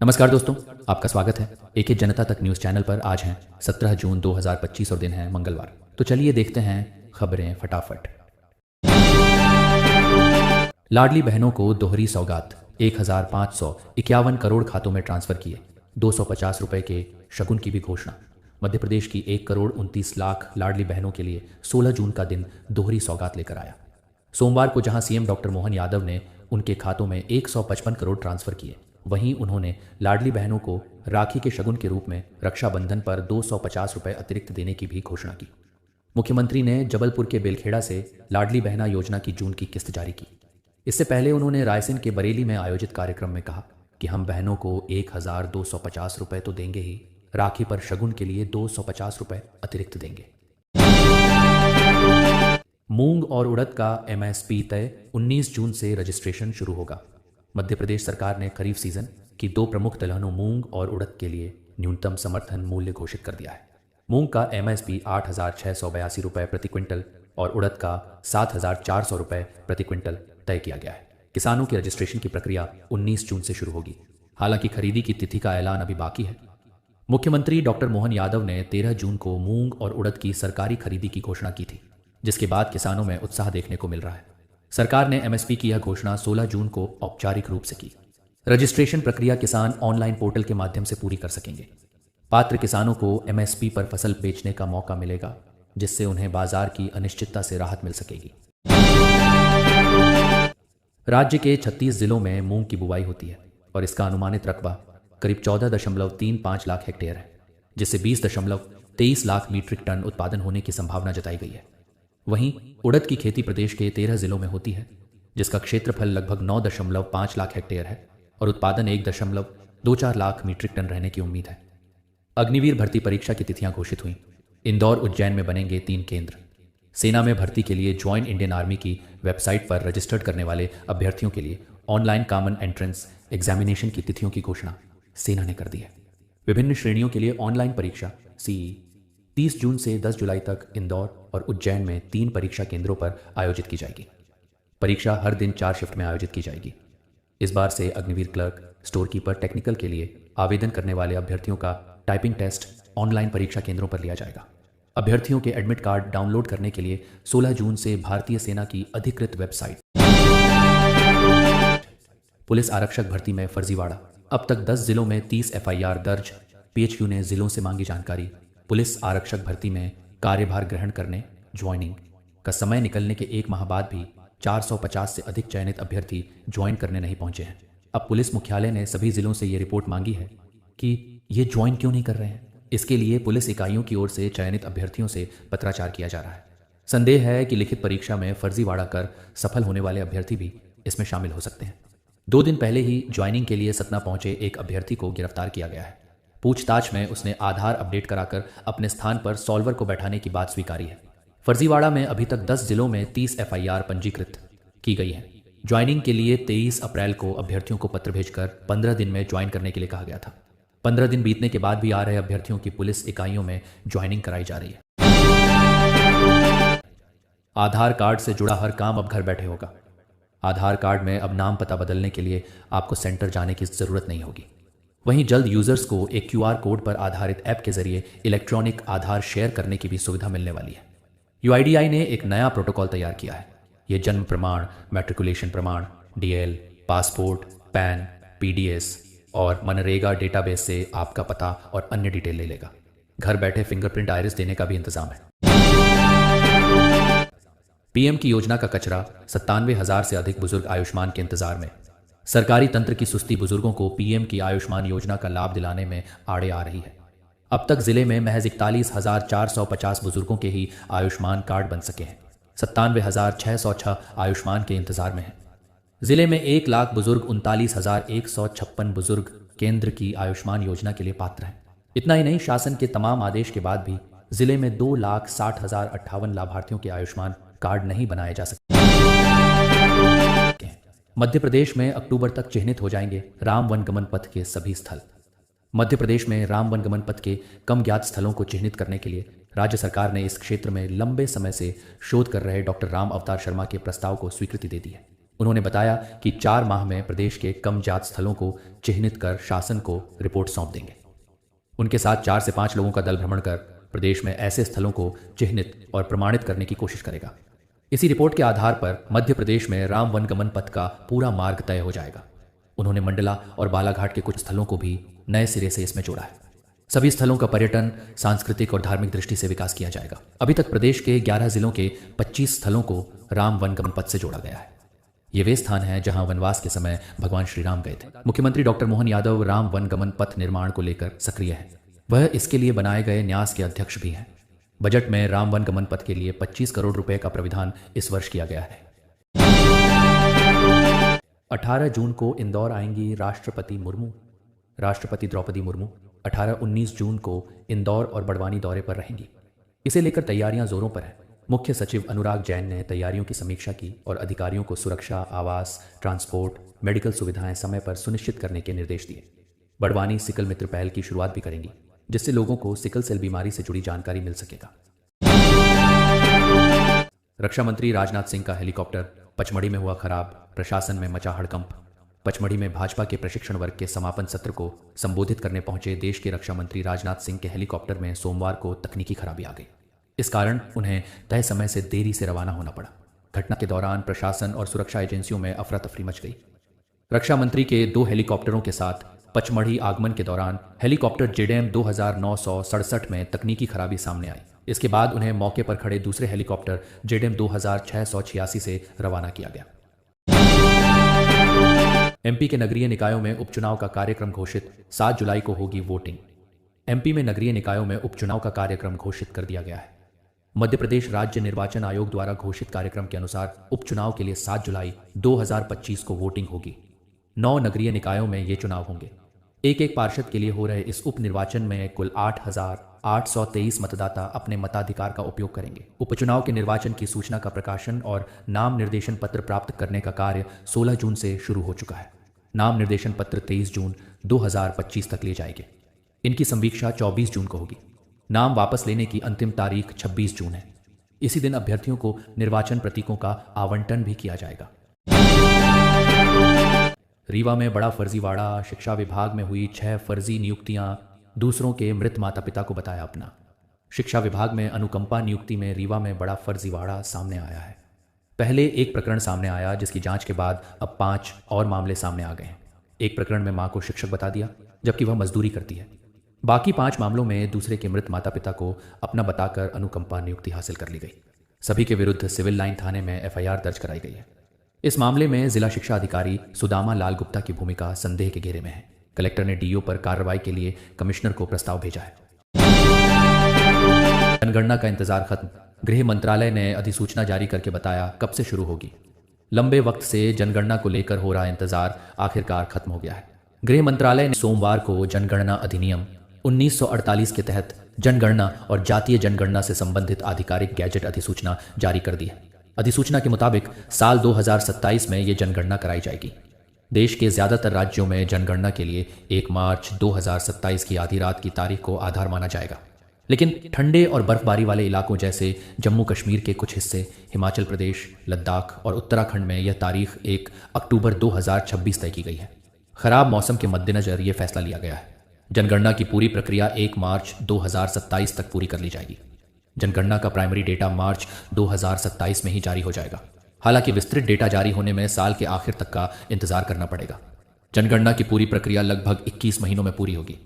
नमस्कार दोस्तों, आपका स्वागत है एक जनता तक न्यूज़ चैनल पर। आज हैं 17 जून 2025 और दिन है मंगलवार। तो चलिए देखते हैं खबरें फटाफट। लाडली बहनों को दोहरी सौगात, 1551 करोड़ खातों में ट्रांसफर किए। 250 रुपए के शगुन की भी घोषणा। मध्य प्रदेश की 1,29,00,000 लाडली बहनों के लिए 16 जून का दिन दोहरी सौगात लेकर आया। सोमवार को जहां सीएम डॉक्टर मोहन यादव ने उनके खातों में 155 करोड़ ट्रांसफर किए, वहीं उन्होंने लाडली बहनों को राखी के शगुन के रूप में रक्षाबंधन पर 250 रुपए अतिरिक्त देने की भी घोषणा की। मुख्यमंत्री ने जबलपुर के बेलखेड़ा से लाडली बहना योजना की जून की किस्त जारी की। इससे पहले उन्होंने रायसेन के बरेली में आयोजित कार्यक्रम में कहा कि हम बहनों को 1,250 रुपए तो देंगे ही, राखी पर शगुन के लिए 250 रुपए अतिरिक्त देंगे। मूंग और उड़द का एमएसपी तय, 19 जून से रजिस्ट्रेशन शुरू होगा। मध्य प्रदेश सरकार ने खरीफ सीजन की 2 प्रमुख दलहनों मूंग और उड़द के लिए न्यूनतम समर्थन मूल्य घोषित कर दिया है। मूंग का एमएसपी 8,682 रुपये प्रति क्विंटल और उड़द का 7,400 रुपये प्रति क्विंटल तय किया गया है। किसानों की रजिस्ट्रेशन की प्रक्रिया 19 जून से शुरू होगी। हालांकि खरीदी की तिथि का ऐलान अभी बाकी है। मुख्यमंत्री डॉक्टर मोहन यादव ने 13 जून को मूंग और उड़द की सरकारी खरीदी की घोषणा की थी, जिसके बाद किसानों में उत्साह देखने को मिल रहा है। सरकार ने एमएसपी की यह घोषणा 16 जून को औपचारिक रूप से की। रजिस्ट्रेशन प्रक्रिया किसान ऑनलाइन पोर्टल के माध्यम से पूरी कर सकेंगे। पात्र किसानों को एमएसपी पर फसल बेचने का मौका मिलेगा, जिससे उन्हें बाजार की अनिश्चितता से राहत मिल सकेगी। राज्य के 36 जिलों में मूंग की बुवाई होती है और इसका अनुमानित रकबा करीब 14.35 लाख हेक्टेयर है, जिससे 20.23 लाख मीट्रिक टन उत्पादन होने की संभावना जताई गई है। वहीं उड़द की खेती प्रदेश के 13 जिलों में होती है, जिसका क्षेत्रफल लगभग 9.5 लाख हेक्टेयर है और उत्पादन 1.24 लाख मीट्रिक टन रहने की उम्मीद है। अग्निवीर भर्ती परीक्षा की तिथियां घोषित हुई। इंदौर उज्जैन में बनेंगे 3 केंद्र। सेना में भर्ती के लिए ज्वाइन इंडियन आर्मी की वेबसाइट पर रजिस्टर्ड करने वाले अभ्यर्थियों के लिए ऑनलाइन कॉमन एंट्रेंस एग्जामिनेशन की तिथियों की घोषणा सेना ने कर दी है। विभिन्न श्रेणियों के लिए ऑनलाइन परीक्षा सीई 30 जून से 10 जुलाई तक इंदौर और उज्जैन में 3 परीक्षा केंद्रों पर आयोजित की जाएगी। परीक्षा हर दिन 4 शिफ्ट में आयोजित की जाएगी। इस बार से Agniveer clerk, store keeper, technical के लिए आवेदन करने वाले अभ्यर्थियों का टाइपिंग टेस्ट ऑनलाइन परीक्षा केंद्रों पर लिया जाएगा। अभ्यर्थियों के एडमिट कार्ड डाउनलोड करने के लिए 16 जून से भारतीय सेना की अधिकृत वेबसाइट। पुलिस आरक्षक भर्ती में फर्जीवाड़ा, अब तक 10 जिलों में 30 एफआईआर दर्ज। पीएचक्यू ने जिलों से मांगी जानकारी। पुलिस आरक्षक भर्ती में कार्यभार ग्रहण करने, ज्वाइनिंग का समय निकलने के 1 माह बाद भी 450 से अधिक चयनित अभ्यर्थी ज्वाइन करने नहीं पहुंचे हैं। अब पुलिस मुख्यालय ने सभी जिलों से ये रिपोर्ट मांगी है कि ये ज्वाइन क्यों नहीं कर रहे हैं। इसके लिए पुलिस इकाइयों की ओर से चयनित अभ्यर्थियों से पत्राचार किया जा रहा है। संदेह है कि लिखित परीक्षा में फर्जीवाड़ा कर सफल होने वाले अभ्यर्थी भी इसमें शामिल हो सकते हैं। 2 दिन पहले ही ज्वाइनिंग के लिए सतना पहुंचे एक अभ्यर्थी को गिरफ्तार किया गया है। पूछताछ में उसने आधार अपडेट कराकर अपने स्थान पर सॉल्वर को बैठाने की बात स्वीकारी है। फर्जीवाड़ा में अभी तक 10 जिलों में 30 एफआईआर पंजीकृत की गई है। ज्वाइनिंग के लिए 23 अप्रैल को अभ्यर्थियों को पत्र भेजकर 15 दिन में ज्वाइन करने के लिए कहा गया था। 15 दिन बीतने के बाद भी आ रहे अभ्यर्थियों की पुलिस इकाइयों में ज्वाइनिंग कराई जा रही है। आधार कार्ड से जुड़ा हर काम अब घर बैठे होगा। आधार कार्ड में अब नाम पता बदलने के लिए आपको सेंटर जाने की जरूरत नहीं होगी। वहीं जल्द यूजर्स को एक क्यूआर कोड पर आधारित ऐप के जरिए इलेक्ट्रॉनिक आधार शेयर करने की भी सुविधा मिलने वाली है। यूआईडीआई ने एक नया प्रोटोकॉल तैयार किया है। यह जन्म प्रमाण, मैट्रिकुलेशन प्रमाण, डीएल, पासपोर्ट, पैन, पीडीएस और मनरेगा डेटाबेस से आपका पता और अन्य डिटेल ले लेगा। घर बैठे फिंगरप्रिंट आइरिस देने का भी इंतजाम है। पीएम की योजना का कचरा, 97,000 से अधिक बुजुर्ग आयुष्मान के इंतजार में। सरकारी तंत्र की सुस्ती बुजुर्गों को पीएम की आयुष्मान योजना का लाभ दिलाने में आड़े आ रही है। अब तक जिले में महज 41,450 बुजुर्गों के ही आयुष्मान कार्ड बन सके हैं। 97,606 आयुष्मान के इंतजार में हैं। जिले में 1 लाख बुजुर्ग 39,156 बुजुर्ग केंद्र की आयुष्मान योजना के लिए पात्र हैं। इतना ही नहीं, शासन के तमाम आदेश के बाद भी जिले में 2,60,058 लाभार्थियों के आयुष्मान कार्ड नहीं बनाए जा सकते। मध्य प्रदेश में अक्टूबर तक चिन्हित हो जाएंगे राम वनगमन पथ के सभी स्थल। मध्य प्रदेश में राम वनगमन पथ के कम ज्ञात स्थलों को चिन्हित करने के लिए राज्य सरकार ने इस क्षेत्र में लंबे समय से शोध कर रहे डॉक्टर राम अवतार शर्मा के प्रस्ताव को स्वीकृति दे दी है। उन्होंने बताया कि 4 माह में प्रदेश के कम जात स्थलों को चिह्नित कर शासन को रिपोर्ट सौंप देंगे। उनके साथ 4 से 5 लोगों का दल भ्रमण कर प्रदेश में ऐसे स्थलों को चिह्नित और प्रमाणित करने की कोशिश करेगा। इसी रिपोर्ट के आधार पर मध्य प्रदेश में राम वनगमन पथ का पूरा मार्ग तय हो जाएगा। उन्होंने मंडला और बालाघाट के कुछ स्थलों को भी नए सिरे से इसमें जोड़ा है। सभी स्थलों का पर्यटन, सांस्कृतिक और धार्मिक दृष्टि से विकास किया जाएगा। अभी तक प्रदेश के 11 जिलों के 25 स्थलों को राम वनगमन पथ से जोड़ा गया है। ये वे स्थान हैं जहां वनवास के समय भगवान श्री राम गए थे। मुख्यमंत्री डॉक्टर मोहन यादव राम वनगमन पथ निर्माण को लेकर सक्रिय है। वह इसके लिए बनाए गए न्यास के अध्यक्ष भी हैं। बजट में राम वनगमन पथ के लिए 25 करोड़ रुपए का प्राविधान इस वर्ष किया गया है। 18 जून को इंदौर आएंगी राष्ट्रपति मुर्मू। राष्ट्रपति द्रौपदी मुर्मू 18-19 जून को इंदौर और बड़वानी दौरे पर रहेंगी। इसे लेकर तैयारियां जोरों पर हैं। मुख्य सचिव अनुराग जैन ने तैयारियों की समीक्षा की और अधिकारियों को सुरक्षा, आवास, ट्रांसपोर्ट, मेडिकल सुविधाएं समय पर सुनिश्चित करने के निर्देश दिए। बड़वानी सिकल मित्र पहल की शुरुआत भी करेंगी, जिससे लोगों को सिकल सेल बीमारी से जुड़ी जानकारी मिल सकेगा। रक्षा मंत्री राजनाथ सिंह का हेलीकॉप्टर पचमढ़ी में हुआ खराब, प्रशासन में मचा हड़कंप। पचमढ़ी में भाजपा के प्रशिक्षण वर्ग के समापन सत्र को संबोधित करने पहुंचे देश के रक्षा मंत्री राजनाथ सिंह के हेलीकॉप्टर में सोमवार को तकनीकी खराबी आ गई। इस कारण उन्हें तय समय से देरी से रवाना होना पड़ा। घटना के दौरान प्रशासन और सुरक्षा एजेंसियों में अफरा तफरी मच गई। रक्षा मंत्री के 2 हेलीकॉप्टरों के साथ पचमढ़ी आगमन के दौरान हेलीकॉप्टर JDAM 2967 में तकनीकी खराबी सामने आई। इसके बाद उन्हें मौके पर खड़े दूसरे हेलीकॉप्टर JDAM 2686 से रवाना किया गया। MP के नगरीय निकायों में उपचुनाव का कार्यक्रम घोषित, 7 जुलाई को होगी वोटिंग। MP में नगरीय निकायों में उपचुनाव का कार्यक्रम घोषित कर दिया गया है। मध्य प्रदेश राज्य निर्वाचन आयोग द्वारा घोषित कार्यक्रम के अनुसार उपचुनाव के लिए 7 जुलाई 2025 को वोटिंग होगी। 9 नगरीय निकायों में ये चुनाव होंगे। एक पार्षद के लिए हो रहे इस उपनिर्वाचन में कुल 8,823 मतदाता अपने मताधिकार का उपयोग करेंगे। उपचुनाव के निर्वाचन की सूचना का प्रकाशन और नाम निर्देशन पत्र प्राप्त करने का कार्य 16 जून से शुरू हो चुका है। नाम निर्देशन पत्र 23 जून 2025 तक लिए जाएंगे। इनकी संवीक्षा 24 जून को होगी। नाम वापस लेने की अंतिम तारीख 26 जून है। इसी दिन अभ्यर्थियों को निर्वाचन प्रतीकों का आवंटन भी किया जाएगा। रीवा में बड़ा फर्जीवाड़ा, शिक्षा विभाग में हुई 6 फर्जी नियुक्तियां, दूसरों के मृत माता पिता को बताया अपना। शिक्षा विभाग में अनुकंपा नियुक्ति में रीवा में बड़ा फर्जीवाड़ा सामने आया है। पहले एक प्रकरण सामने आया, जिसकी जांच के बाद अब 5 और मामले सामने आ गए हैं। एक प्रकरण में मां को शिक्षक बता दिया, जबकि वह मजदूरी करती है। बाकी 5 मामलों में दूसरे के मृत माता पिता को अपना बताकर अनुकंपा नियुक्ति हासिल कर ली गई। सभी के विरुद्ध सिविल लाइन थाने में FIR दर्ज कराई गई है। इस मामले में जिला शिक्षा अधिकारी सुदामा लाल गुप्ता की भूमिका संदेह के घेरे में है। कलेक्टर ने DO पर कार्रवाई के लिए कमिश्नर को प्रस्ताव भेजा है। जनगणना का इंतजार खत्म। गृह मंत्रालय ने अधिसूचना जारी करके बताया कब से शुरू होगी। लंबे वक्त से जनगणना को लेकर हो रहा इंतजार आखिरकार खत्म हो गया है। गृह मंत्रालय ने सोमवार को जनगणना अधिनियम 1948 के तहत जनगणना और जातीय जनगणना से संबंधित आधिकारिक गैजेट अधिसूचना जारी कर दी है। अधिसूचना के मुताबिक साल 2027 में ये जनगणना कराई जाएगी। देश के ज्यादातर राज्यों में जनगणना के लिए 1 मार्च 2027 की आधी रात की तारीख को आधार माना जाएगा, लेकिन ठंडे और बर्फबारी वाले इलाकों जैसे जम्मू कश्मीर के कुछ हिस्से, हिमाचल प्रदेश, लद्दाख और उत्तराखंड में यह तारीख 1 अक्टूबर 2026 तय की गई है। खराब मौसम के मद्देनजर यह फैसला लिया गया है। जनगणना की पूरी प्रक्रिया 1 मार्च 2027 तक पूरी कर ली जाएगी। जनगणना का प्राइमरी डेटा मार्च 2027 में ही जारी हो जाएगा। हालांकि विस्तृत डेटा जारी होने में साल के आखिर तक का इंतजार करना पड़ेगा। जनगणना की पूरी प्रक्रिया लगभग 21 महीनों में पूरी होगी।